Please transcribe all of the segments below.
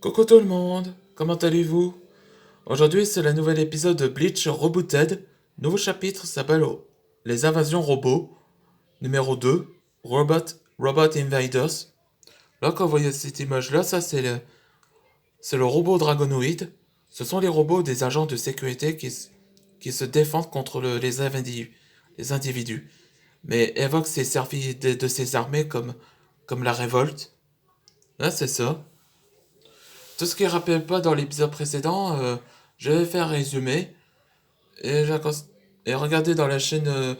Coucou tout le monde, comment allez-vous? Aujourd'hui c'est le nouvel épisode de Bleach Rebooted. Nouveau chapitre s'appelle Les invasions robots. Numéro 2, Robot Invaders. Là quand vous voyez cette image là, ça c'est le robot dragonoïde. Ce sont les robots des agents de sécurité qui se défendent contre les individus. Mais Evox s'est servi de ses armées comme la révolte. Là c'est ça. Tout ce qui ne rappelle pas dans l'épisode précédent, je vais faire un résumé et, et regardez dans la chaîne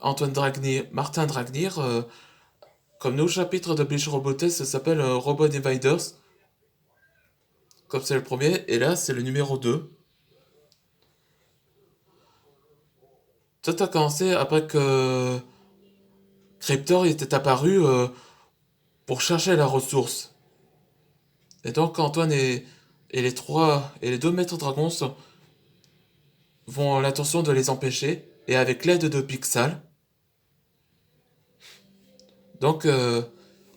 Martin Dragnir, comme nos chapitres de Bleach Roboté, ça s'appelle Robot Dividers, comme c'est le premier, et là c'est le numéro 2. Tout a commencé après que Cryptor était apparu pour chercher la ressource. Et donc Antoine et les deux maîtres dragons vont l'intention de les empêcher, et avec l'aide de Pixal. Donc,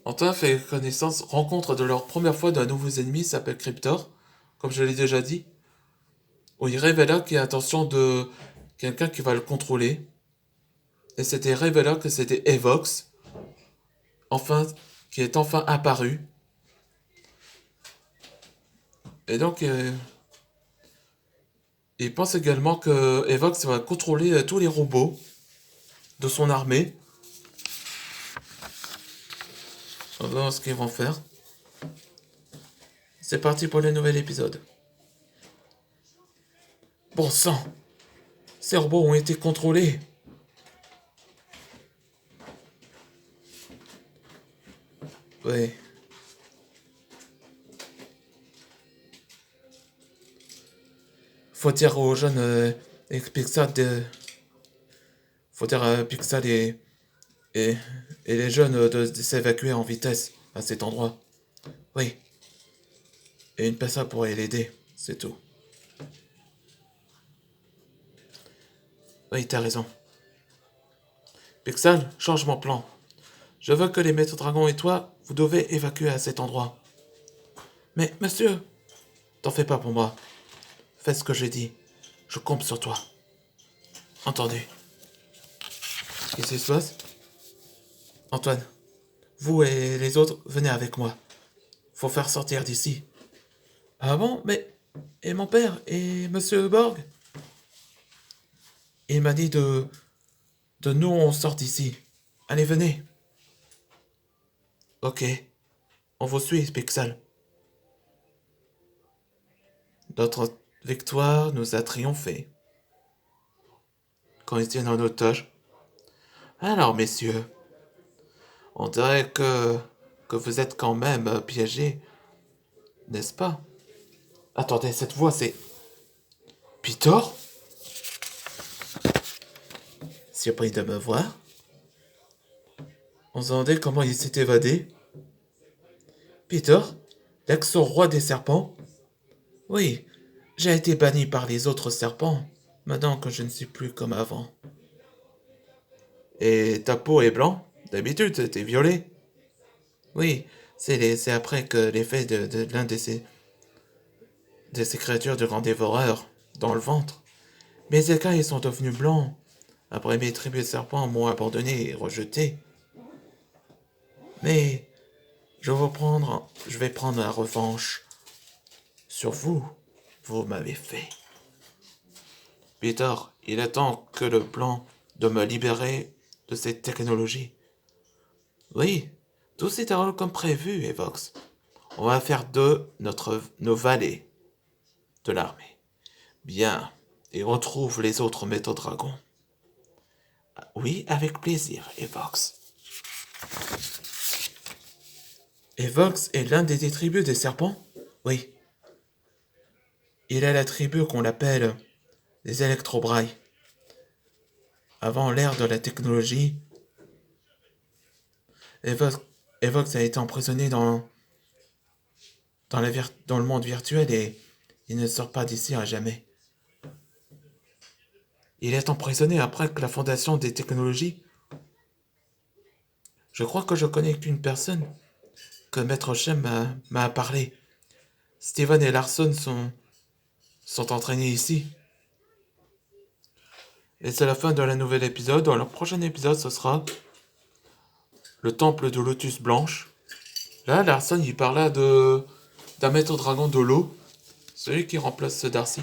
Antoine fait connaissance, rencontre de leur première fois d'un nouveau ennemi, s'appelle Cryptor, comme je l'ai déjà dit, où il révéla qu'il a l'intention de quelqu'un qui va le contrôler. Et c'était révéla que c'était Evox, enfin, qui est enfin apparu. Et donc, il pense également que Evox va contrôler tous les robots de son armée. On va voir ce qu'ils vont faire. C'est parti pour le nouvel épisode. Bon sang, ces robots ont été contrôlés. Ouais. Faut dire aux jeunes et Pixar faut dire à Pixar et, et les jeunes de s'évacuer en vitesse à cet endroit. Oui. Et une personne pourrait l'aider, c'est tout. Oui, t'as raison. Pixar, change mon plan. Je veux que les maîtres dragons et toi, vous devez évacuer à cet endroit. Mais, monsieur, t'en fais pas pour moi. Fais ce que j'ai dit. Je compte sur toi. Entendu. Qu'est-ce qui se passe? Antoine, vous et les autres, venez avec moi. Faut faire sortir d'ici. Ah bon? Mais... Et mon père? Et monsieur Borg? Il m'a dit de nous, on sort d'ici. Allez, venez. Ok. On vous suit, Pixel. Notre victoire nous a triomphé. Quand ils tiennent en otage. Alors, messieurs, on dirait que vous êtes quand même piégés, n'est-ce pas? Attendez, cette voix, c'est... Peter? Surpris de me voir? On se demandait comment il s'est évadé. Peter? L'ex-roi des serpents? Oui, j'ai été banni par les autres serpents, maintenant que je ne suis plus comme avant. Et ta peau est blanc? D'habitude, t'es violet. Oui, c'est après que l'effet de l'un de ces créatures de grand dévoreur, dans le ventre. Mes écailles sont devenus blancs. Après mes tribus de serpents m'ont abandonné et rejeté. Mais je vais prendre la revanche sur vous. Vous m'avez fait. Peter, il attend que le plan de me libérer de cette technologie. Oui, tout s'est déroulé comme prévu, Evox. On va faire nos valets de l'armée. Bien, et retrouve les autres métaux dragons. Oui, avec plaisir, Evox. Evox est l'un des tribus des serpents? Oui. Il est la tribu qu'on appelle les Electrobrailles. Avant l'ère de la technologie, Evox, Evox a été emprisonné dans le monde virtuel et il ne sort pas d'ici à jamais. Il est emprisonné après que la fondation des technologies. Je crois que je connais qu'une personne que Maître Shem m'a parlé. Steven et Larson sont entraînés ici. Et c'est la fin de la nouvelle épisode. Dans le prochain épisode, ce sera le temple de Lotus Blanche. Là, Larson, il parlait d'un maître dragon de l'eau. Celui qui remplace Darcy.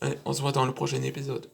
Allez, on se voit dans le prochain épisode.